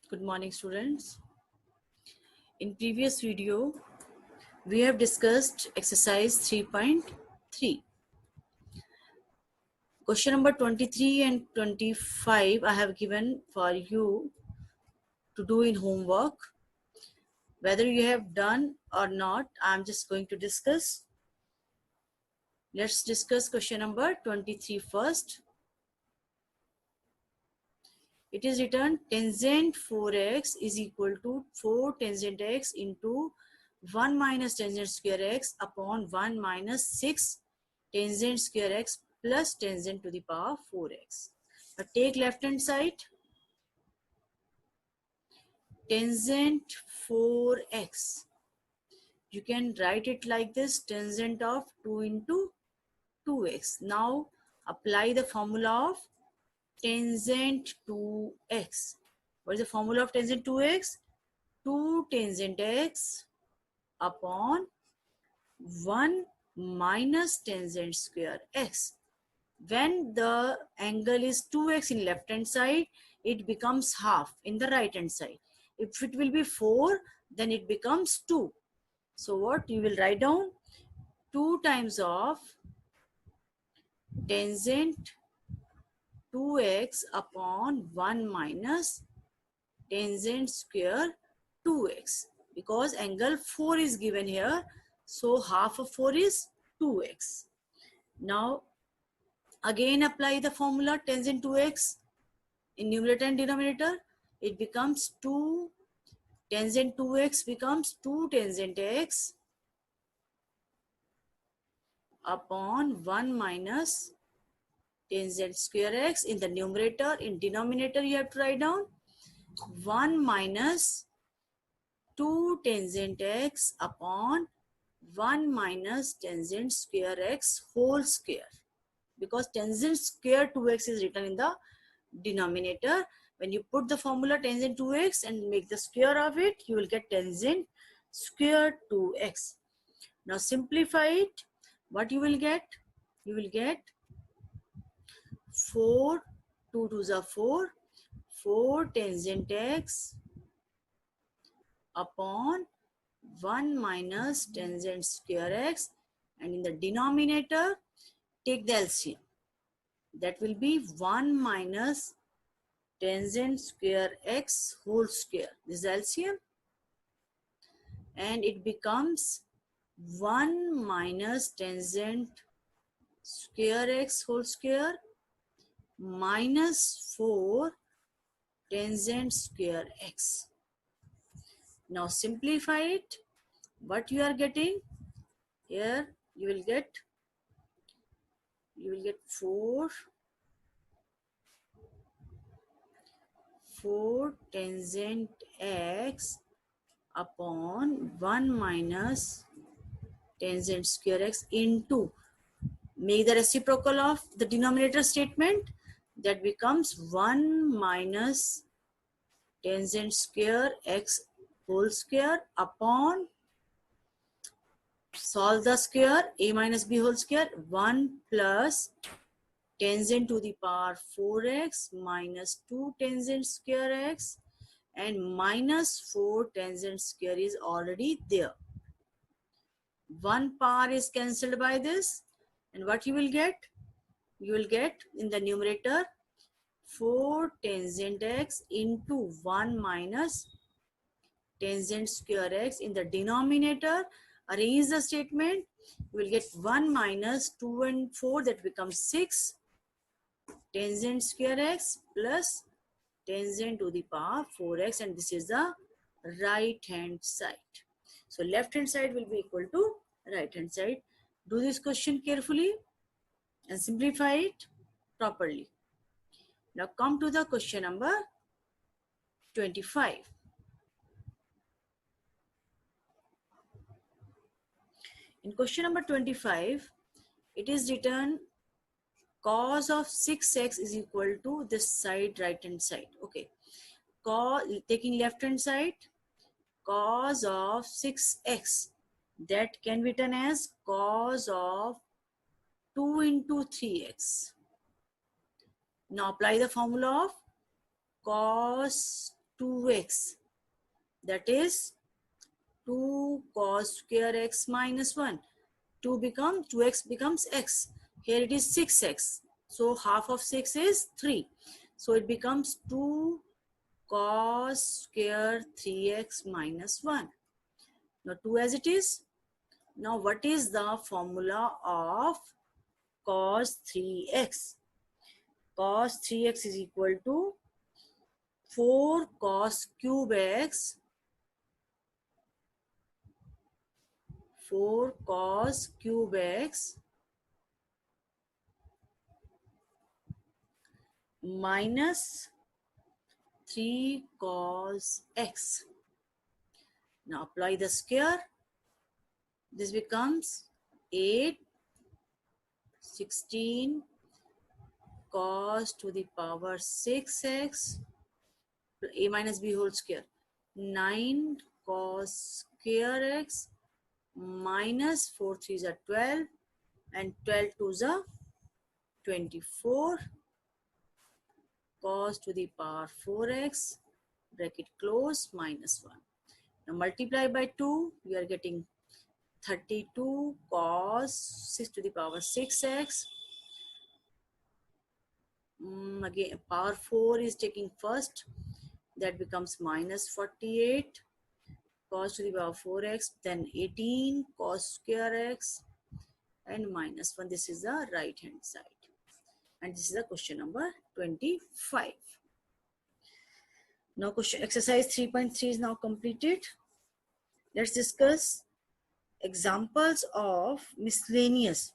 Good morning, students. In previous video, we have discussed exercise 3.3. Question number 23 and 25 I have given for you to do in homework. Whether you have done or not, I'm just going to discuss. Let's discuss question number 23 first. It is written tangent 4x is equal to 4 tangent x into 1 minus tangent square x upon 1 minus 6 tangent square x plus tangent to the power 4x. Now take left hand side, tangent 4x. You can write it like this, tangent of 2 into 2x. Now apply the formula of tangent 2x. What is the formula of tangent 2x? 2 tangent x upon 1 minus tangent square x. When the angle is 2x in left hand side, it becomes half in the right hand side. If it will be 4, then it becomes 2. So what you will write down? 2 times of tangent 2x upon 1 minus tangent square 2x, because angle 4 is given here, so half of 4 is 2x. Now again apply the formula tangent 2x in numerator and denominator. It becomes 2 tangent 2x becomes 2 tangent x upon 1 minus tangent square x in the numerator. In denominator you have to write down 1 minus 2 tangent x upon 1 minus tangent square x whole square, because tangent square 2x is written in the denominator. When you put the formula tangent 2x and make the square of it, you will get tangent square 2x. Now simplify it. What you will get? You will get 4, 2 to the 4, 4 tangent x upon 1 minus tangent square x, and in the denominator take the LCM. That will be 1 minus tangent square x whole square. This is LCM, and it becomes 1 minus tangent square x whole square minus 4 tangent square x. Now simplify it. What you are getting here? You will get 4 tangent x upon 1 minus tangent square x into, make the reciprocal of the denominator statement, that becomes 1 minus tangent square x whole square upon, solve the square, a minus b whole square, 1 plus tangent to the power 4x minus 2 tangent square x, and minus 4 tangent square is already there. One power is cancelled by this, and what you will get? You will get in the numerator 4 tangent x into 1 minus tangent square x. In the denominator, arrange the statement. You will get 1 minus 2 and 4, that becomes 6 tangent square x plus tangent to the power 4x, and this is the right hand side. So left hand side will be equal to right hand side. Do this question carefully and simplify it properly. Now come to the question number 25. In question number 25, it is written cos of 6x is equal to this side, right hand side. Okay, taking left hand side, cos of 6x, that can be written as cos of 2 into 3x. Now apply the formula of cos 2x, that is 2 cos square x minus 1. 2x becomes x. Here it is 6x. So half of 6 is 3. So it becomes 2 cos square 3x minus 1. Now 2 as it is. Now what is the formula of cos 3x? Cos 3x is equal to 4 cos cube x, 4 cos cube x minus 3 cos x. Now apply the square. This becomes 8, 16 cos to the power 6x, a minus b whole square, 9 cos square x minus 4 3s are 12 and 12 2s are 24 cos to the power 4x, bracket close, minus 1. Now multiply by 2, we are getting 32 cos 6 to the power 6x. Again, power 4 is taking first. That becomes minus 48 cos to the power 4x. Then 18 cos square x and minus 1. This is the right hand side. And this is the question number 25. Now question exercise 3.3 is now completed. Let's discuss examples of miscellaneous.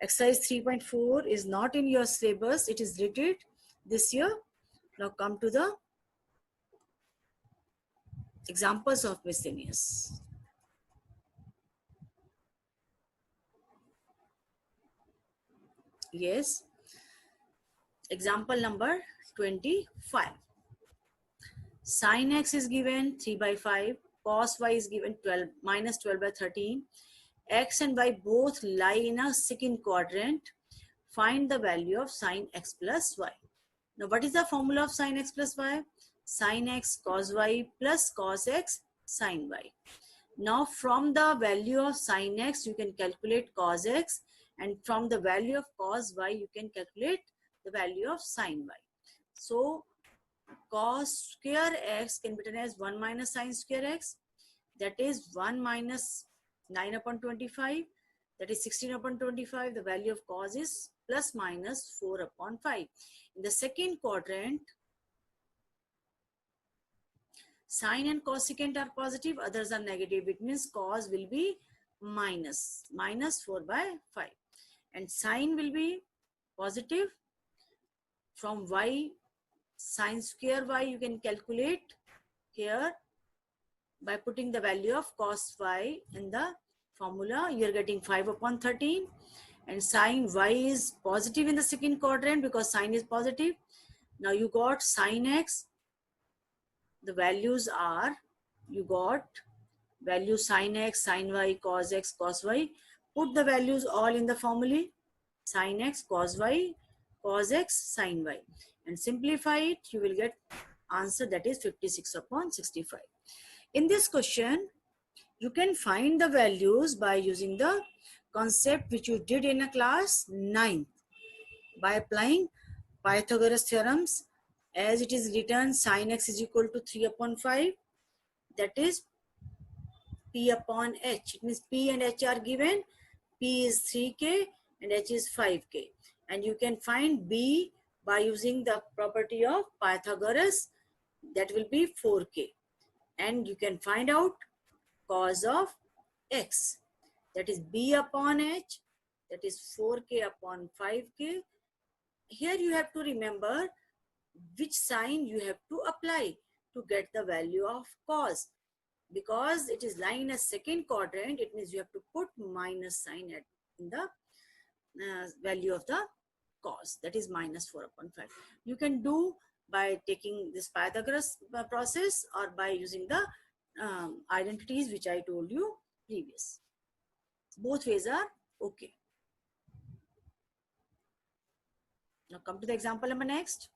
Exercise 3.4 is not in your syllabus. It is related this year. Now come to the examples of miscellaneous. Yes. Example number 25. Sin x is given 3 by 5. Cos y is given 12 minus 12 by 13. X and y both lie in a second quadrant. Find the value of sin x plus y. Now what is the formula of sin x plus y? Sin x cos y plus cos x sin y. Now from the value of sin x you can calculate cos x, and from the value of cos y you can calculate the value of sin y. So cos square x can be written as 1 minus sin square x, that is 1 minus 9 upon 25, that is 16 upon 25. The value of cos is plus minus 4 upon 5. In the second quadrant, sine and cosecant are positive, others are negative. It means cos will be minus 4 by 5. And sine will be positive. From y, sine square y you can calculate here by putting the value of cos y in the formula. You are getting 5 upon 13. And sine y is positive in the second quadrant because sine is positive. Now you got sine x. The values are, you got value sine x, sine y, cos x, cos y. Put the values all in the formula. Sine x, cos y, cos x, sine y. And simplify it, you will get answer, that is 56 upon 65. In this question, you can find the values by using the concept which you did in a class 9th by applying Pythagoras theorems. As it is written, sin x is equal to 3 upon 5, that is p upon h. It means p and h are given. P is 3k and h is 5k. And you can find b by using the property of Pythagoras, that will be 4k. And you can find out cos of x, that is b upon h, that is 4k upon 5k. Here you have to remember which sign you have to apply to get the value of cos. Because it is lying in a second quadrant, it means you have to put minus sign in the value of the cos, that is minus 4 upon 5. You can do by taking this Pythagoras process or by using the identities which I told you previous. Both ways are okay. Now come to the example number next.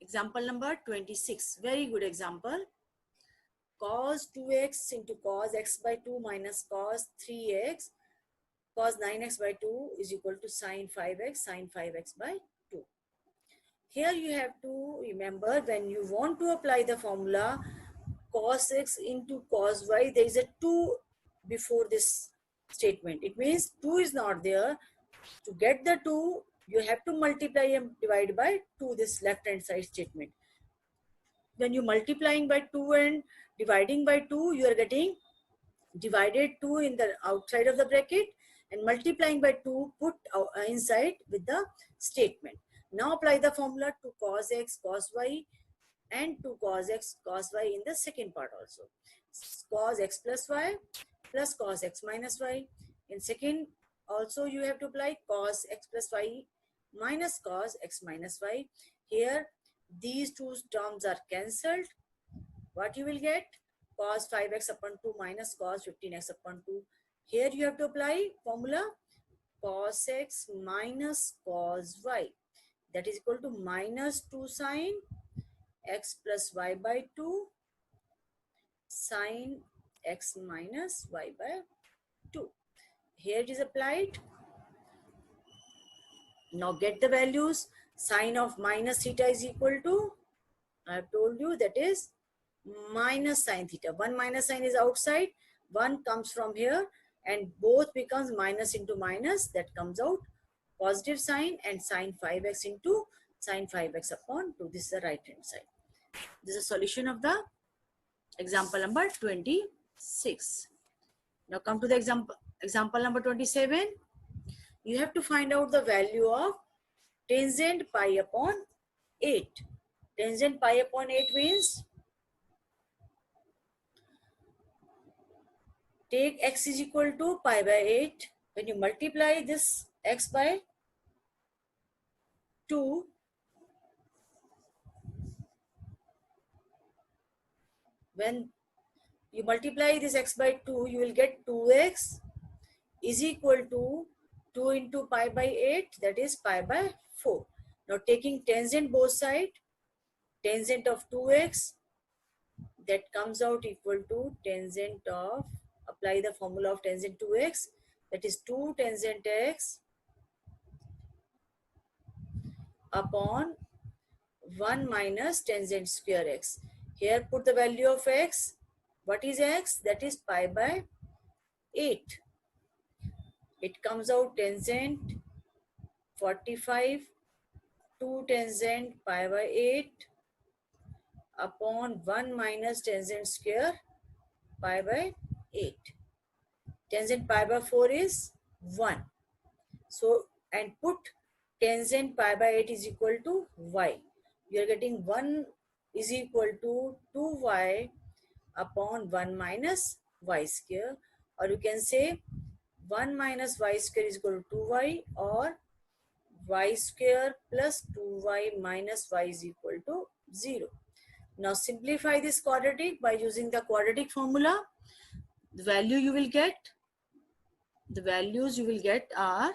Example number 26. Very good example. Cos 2x into cos x by 2 minus cos 3x cos 9x by 2 is equal to sin 5x by 2. Here you have to remember, when you want to apply the formula cos x into cos y, there is a 2 before this statement. It means 2 is not there. To get the 2, you have to multiply and divide by 2, this left hand side statement. When you multiplying by 2 and dividing by 2, you are getting divided 2 in the outside of the bracket and multiplying by 2 put inside with the statement. Now apply the formula to cos x cos y and to cos x cos y in the second part also. Cos x plus y plus cos x minus y. In second also you have to apply cos x plus y minus cos x minus y. Here these two terms are cancelled. What you will get? Cos 5x upon 2 minus cos 15x upon 2. Here you have to apply formula cos x minus cos y. That is equal to minus 2 sin x plus y by 2 sin x minus y by 2. Here it is applied. Now get the values. Sin of minus theta is equal to, I have told you, that is minus sin theta. One minus sign is outside, one comes from here, and both becomes minus into minus. That comes out positive sign, and sin 5x into sin 5x upon 2. This is the right hand side. This is a solution of the example number 26. Now come to the example number 27. You have to find out the value of tangent pi upon 8. Tangent pi upon 8 means take x is equal to pi by 8. When you multiply this x by 2, when you multiply this x by 2, you will get 2x is equal to 2 into pi by 8, that is pi by 4. Now taking tangent both sides, tangent of 2x, that comes out equal to tangent of, apply the formula of tangent 2x, that is 2 tangent x upon 1 minus tangent square x. Here put the value of x. What is x? That is pi by 8. It comes out tangent 45, 2 tangent pi by 8 upon 1 minus tangent square pi by 8. Tangent pi by 4 is 1. So, and put tangent pi by 8 is equal to y. You are getting 1 is equal to 2y upon 1 minus y square, or you can say 1 minus y square is equal to 2y, or y square plus 2y minus y is equal to 0. Now simplify this quadratic by using the quadratic formula. The value you will get, the values you will get are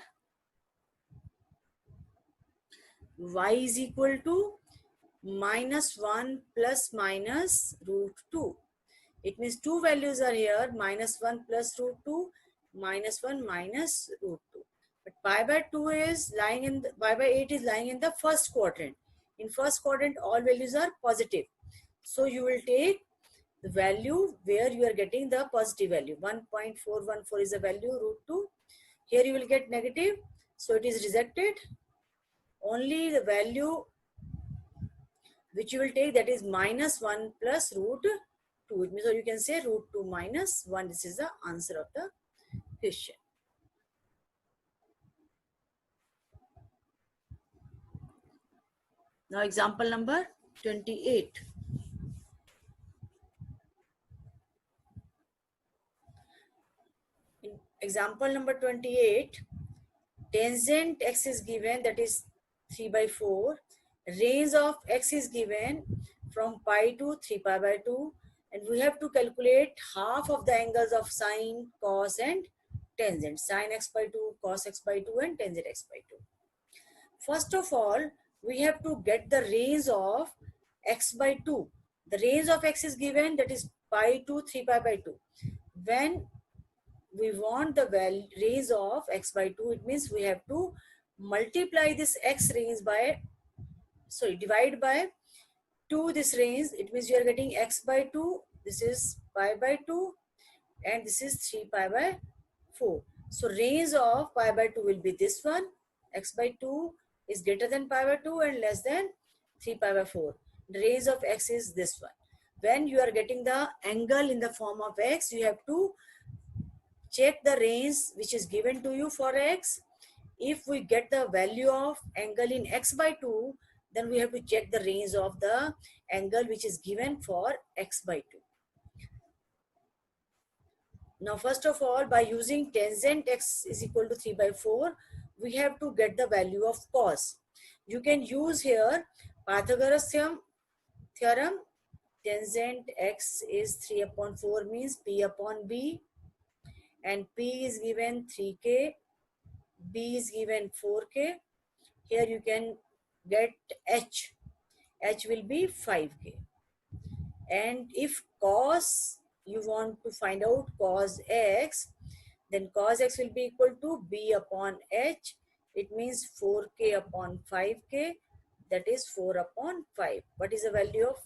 y is equal to minus 1 plus minus root 2. It means two values are here, minus 1 plus root 2, minus 1 minus root 2. But pi by 2 is lying in the, pi by 8 is lying in the first quadrant. In first quadrant, all values are positive. So you will take the value where you are getting the positive value. 1.414 is the value, root 2. Here you will get negative. So it is rejected. Only the value which you will take, that is minus 1 plus root 2. It means, or you can say root 2 minus 1. This is the answer of the question. Now example number 28. In example number 28, tangent x is given, that is 3 by 4. Range of x is given from pi to 3 pi by 2. And we have to calculate half of the angles of sine, cos and tangent. Sine x by 2, cos x by 2 and tangent x by 2. First of all, we have to get the range of x by 2. The range of x is given, that is pi to 3 pi by 2. When we want the range of x by 2, it means we have to multiply this x range by, sorry, divide by 2 this range. It means you are getting x by 2, this is pi by 2, and this is 3 pi by 4. So range of pi by 2 will be this one. X by 2 is greater than pi by 2 and less than 3 pi by 4. The range of x is this one. When you are getting the angle in the form of x, you have to check the range which is given to you for x. If we get the value of angle in x by 2, then we have to check the range of the angle which is given for x by 2. Now, first of all, by using tangent x is equal to 3 by 4, we have to get the value of cos. You can use here Pythagoras theorem. Tangent x is 3 upon 4 means p upon b, and p is given 3k, b is given 4k. Here you can get h. H will be 5k. And if cos, you want to find out cos x, then cos x will be equal to b upon h. It means 4k upon 5k, that is 4 upon 5. What is the value of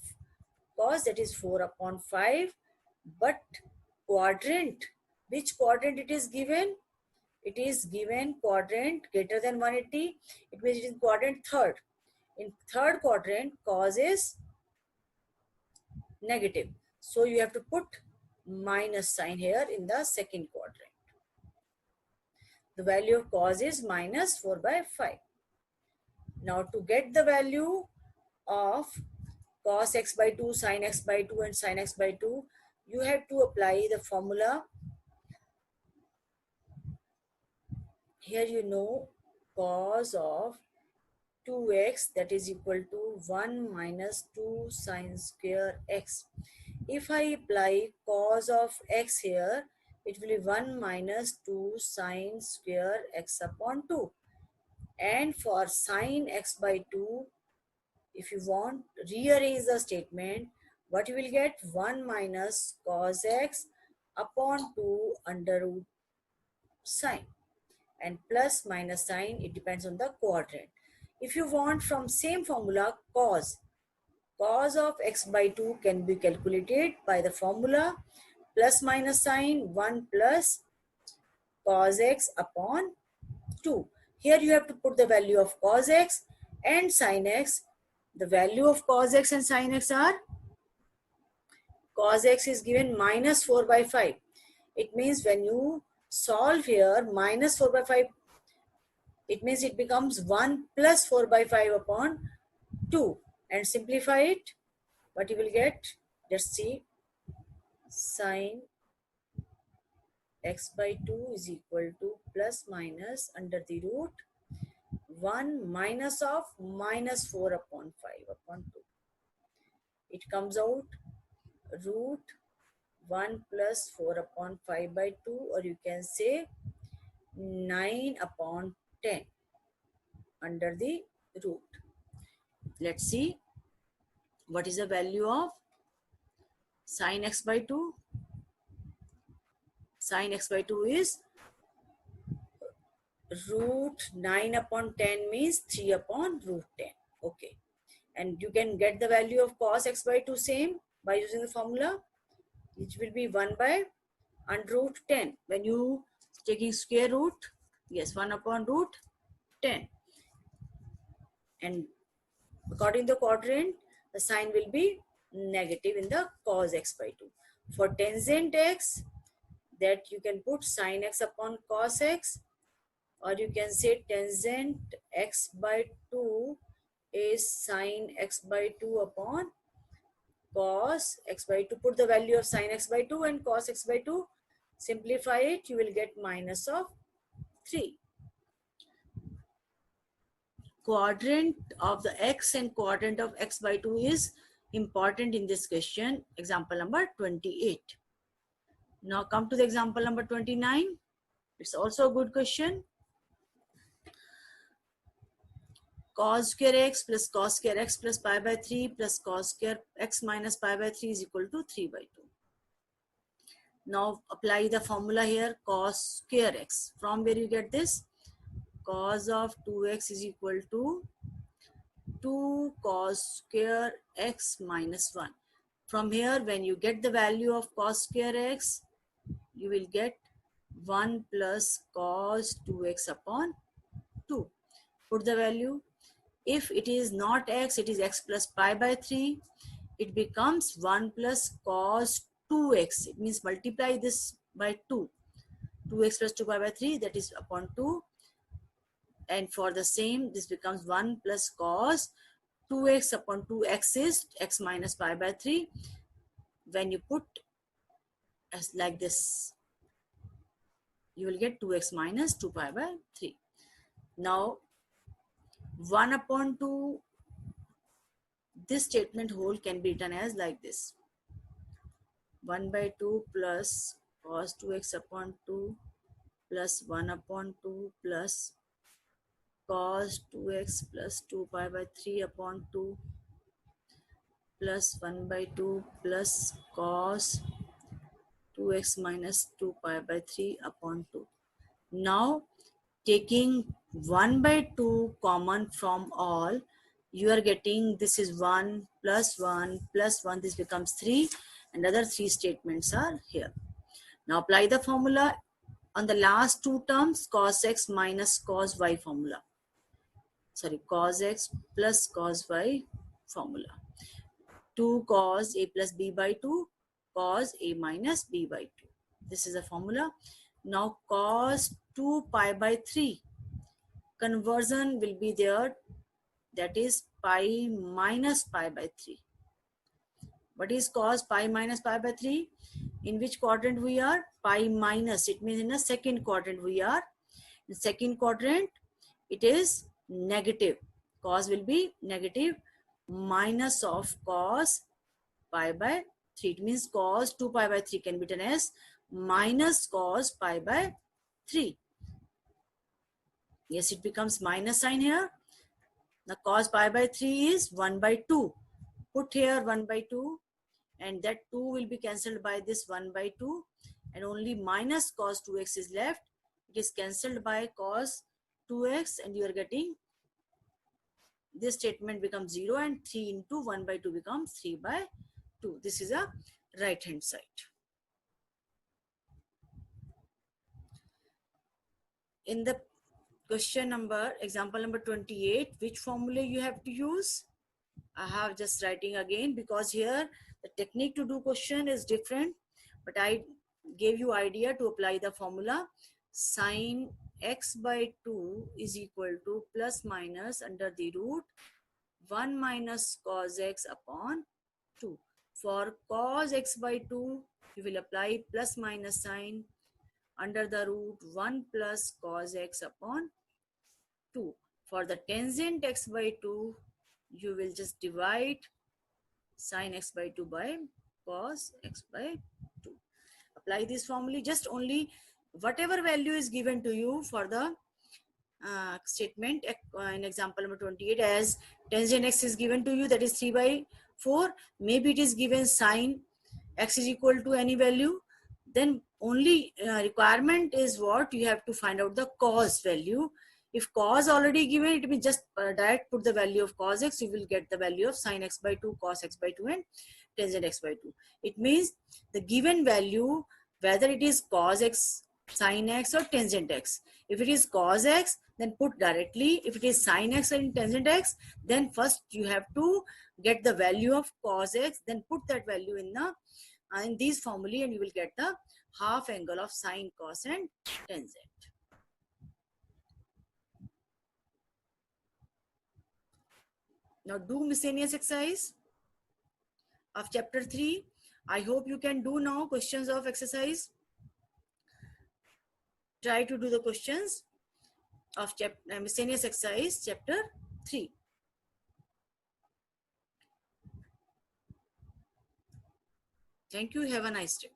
cos? That is 4 upon 5. But quadrant, which quadrant it is given? It is given quadrant greater than 180. It means it is quadrant third. In third quadrant, cos is negative. So you have to put minus sign here in the second quadrant. The value of cos is minus 4 by 5. Now to get the value of cos x by 2, sin x by 2 and sin x by 2, you have to apply the formula. Here you know cos of 2x, that is equal to 1 minus 2 sine square x. If I apply cos of x here, it will be 1 minus 2 sine square x upon 2. And for sine x by 2, if you want rearrange the statement, what you will get? 1 minus cos x upon 2 under root sine. And plus minus sign, it depends on the quadrant. If you want from same formula, cos of x by 2 can be calculated by the formula plus minus sign 1 plus cos x upon 2. Here you have to put the value of cos x and sin x. The value of cos x and sin x are, cos x is given minus 4 by 5. It means when you solve here minus 4 by 5, it means it becomes 1 plus 4 by 5 upon 2. And simplify it, what you will get? Let's see. Sin x by 2 is equal to plus minus under the root 1 minus of minus 4 upon 5 upon 2. It comes out root 1 plus 4 upon 5 by 2, or you can say 9 upon 10 under the root. Let's see what is the value of sin x by 2. Sin x by 2 is root 9 upon 10 means 3 upon root 10. Okay. And you can get the value of cos x by 2 same by using the formula, which will be 1 by under root 10. When you taking square root, yes, 1 upon root 10. And according to the quadrant, the sign will be negative in the cos x by 2. For tangent x, that you can put sin x upon cos x, or you can say tangent x by 2 is sin x by 2 upon cos x by 2. Put the value of sin x by 2 and cos x by 2. Simplify it, you will get minus of 3. Quadrant of the x and quadrant of x by 2 is important in this question. Example number 28. Now come to the example number 29. It's also a good question. cos square x plus cos square x plus pi by 3 plus cos square x minus pi by 3 is equal to 3 by 2. Now apply the formula here, cos square x. From where you get this? Cos of 2x is equal to 2 cos square x minus 1. From here, when you get the value of cos square x, you will get 1 plus cos 2x upon 2. Put the value. If it is not x, it is x plus pi by 3. It becomes 1 plus cos 2x. It means multiply this by 2. 2x plus 2 pi by 3, that is upon 2. And for the same, this becomes 1 plus cos 2x upon 2x is x minus pi by 3. When you put as like this, you will get 2x minus 2 pi by 3. Now 1 upon 2, this statement whole can be written as like this. 1 by 2 plus cos 2x upon 2 plus 1 upon 2 plus cos 2x plus 2 pi by 3 upon 2 plus 1 by 2 plus cos 2x minus 2 pi by 3 upon 2. Now taking 1 by 2 common from all, you are getting this is 1 plus 1 plus 1, this becomes 3, and other 3 statements are here. Now apply the formula on the last 2 terms, cos x minus cos y formula. Sorry, cos x plus cos y formula. 2 cos a plus b by 2 cos a minus b by 2. This is a formula. Now cos 2 pi by 3 conversion will be there, that is pi minus pi by 3. What is cos pi minus pi by 3? In which quadrant we are? Pi minus. It means in the second quadrant we are. In second quadrant, it is negative. Cos will be negative, minus of cos pi by 3. It means cos 2 pi by 3 can be written as minus cos pi by 3. Yes, it becomes minus sign here. The cos pi by 3 is 1 by 2. Put here 1 by 2, and that 2 will be cancelled by this 1 by 2, and only minus cos 2x is left. It is cancelled by cos 2x, and you are getting this statement becomes 0, and 3 into 1 by 2 becomes 3 by 2. This is a right hand side. In the question number, example number 28, which formula you have to use? I have just writing again, because here the technique to do question is different, but I gave you idea to apply the formula. Sin x by 2 is equal to plus minus under the root 1 minus cos x upon 2. For cos x by 2, you will apply plus minus sign under the root 1 plus cos x upon 2. For the tangent x by 2, you will just divide sin x by 2 by cos x by 2. Apply this formula. Just only whatever value is given to you for the statement in example number 28, as tangent x is given to you, that is 3 by 4. Maybe it is given sin x is equal to any value. Then only requirement is what you have to find out the cos value. If cos already given, it means just direct put the value of cos x, you will get the value of sin x by 2, cos x by 2, and tangent x by 2. It means the given value, whether it is cos x, sin x, or tangent x. If it is cos x, then put directly. If it is sin x and tangent x, then first you have to get the value of cos x, then put that value in the in these formulae, and you will get the half angle of sin, cos, and tangent. Now do miscellaneous exercise of chapter 3. I hope you can do now questions of exercise. Try to do the questions of miscellaneous exercise chapter 3. Thank you. Have a nice day.